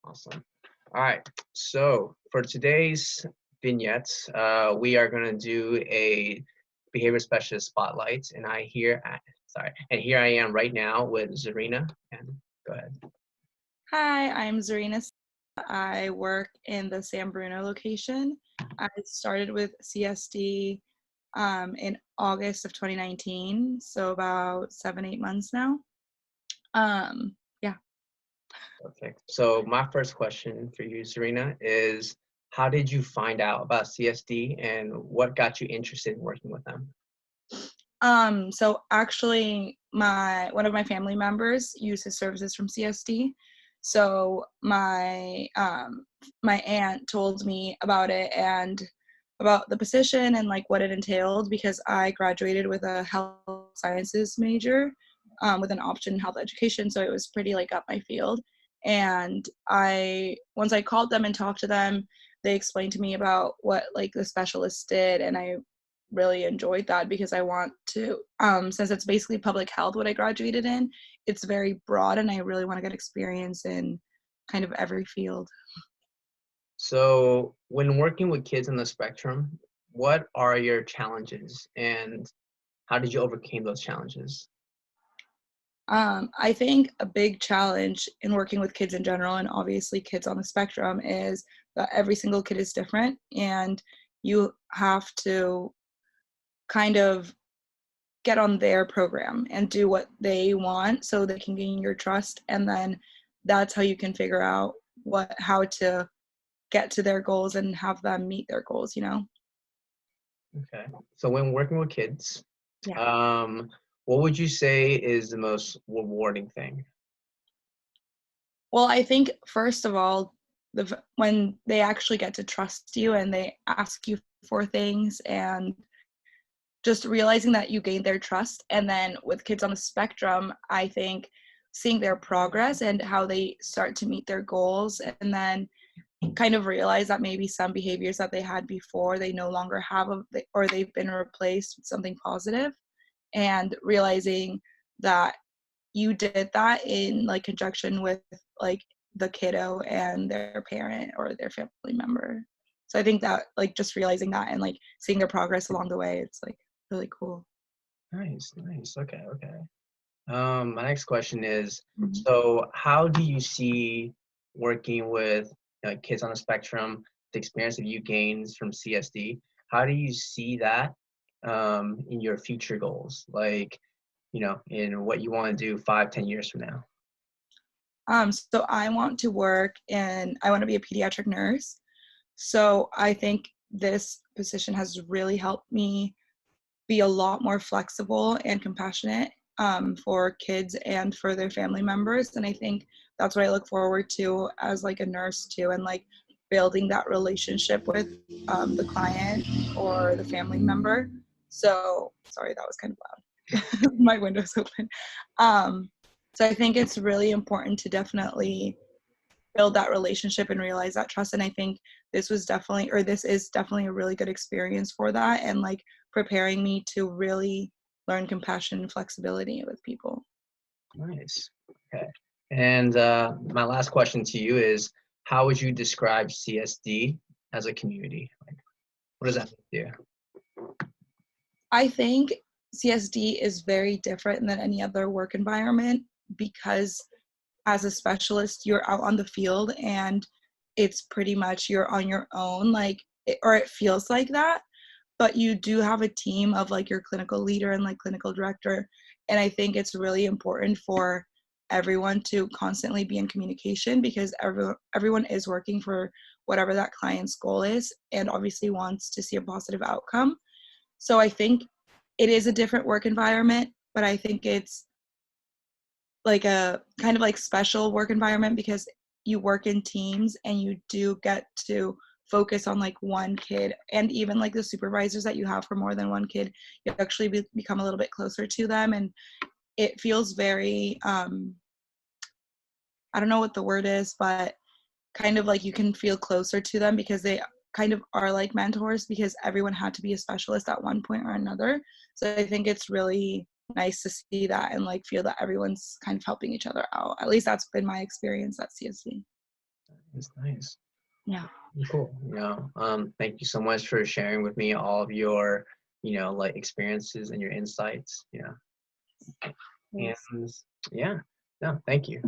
Awesome. All right. So for today's vignettes, we are going to do a behavior specialist spotlight, and here I am right now with Zerena. And go ahead. Hi, I'm Zerena. I work in the San Bruno location. I started with CSD in August of 2019, so about 7, 8 months now. Yeah. Perfect. So my first question for you, Zerena, is how did you find out about CSD and what got you interested in working with them? So actually one of my family members uses services from CSD. So my aunt told me about it and about the position and like what it entailed because I graduated with a health sciences major with an option in health education. So it was pretty like up my field. And once I called them and talked to them, they explained to me about what like the specialists did, and I really enjoyed that because I want to, since it's basically public health what I graduated in, it's very broad and I really want to get experience in kind of every field. So when working with kids on the spectrum, what are your challenges and how did you overcome those challenges? I think a big challenge in working with kids in general, and obviously kids on the spectrum, is that every single kid is different and you have to kind of get on their program and do what they want so they can gain your trust, and then that's how you can figure out how to get to their goals and have them meet their goals. Okay. So when working with kids, Yeah. what would you say is the most rewarding thing? Well, I think first of all, when they actually get to trust you and they ask you for things, and just realizing that you gain their trust. And then with kids on the spectrum, I think seeing their progress and how they start to meet their goals, and then kind of realize that maybe some behaviors that they had before they no longer have, or they've been replaced with something positive, and realizing that you did that in like conjunction with like the kiddo and their parent or their family member. So I think that like just realizing that and like seeing their progress along the way, it's like really cool. Nice, nice. Okay, okay. My next question is, Mhm. so how do you see working with kids on the spectrum, the experience that you gained from CSD? How do you see that in your future goals? Like, in what you want to do 5, 10 years from now? So I want to I want to be a pediatric nurse. So I think this position has really helped me be a lot more flexible and compassionate for kids and for their family members. And I think that's what I look forward to as like a nurse too, and like building that relationship with the client or the family member. So sorry, that was kind of loud. My window's open. Um, so I think it's really important to definitely build that relationship and realize that trust. And I think this is definitely a really good experience for that, and like preparing me to really learn compassion and flexibility with people. Nice. Okay. And my last question to you is, how would you describe CSD as a community? Like, what does that mean to you? I think CSD is very different than any other work environment because as a specialist, you're out on the field and it's pretty much you're on your own, or it feels like that. But you do have a team of like your clinical leader and like clinical director. And I think it's really important for everyone to constantly be in communication because everyone is working for whatever that client's goal is and obviously wants to see a positive outcome. So I think it is a different work environment, but I think it's like a kind of like special work environment because you work in teams and you do get to focus on like one kid, and even like the supervisors that you have for more than one kid, you actually become a little bit closer to them, and it feels very I don't know what the word is, but kind of like you can feel closer to them because they kind of are like mentors because everyone had to be a specialist at one point or another. So I think it's really nice to see that and like feel that everyone's kind of helping each other out. At least that's been my experience at CSD. It's nice. Yeah. Cool. Thank you so much for sharing with me all of your, like experiences and your insights. Thanks. And yeah, no, thank you.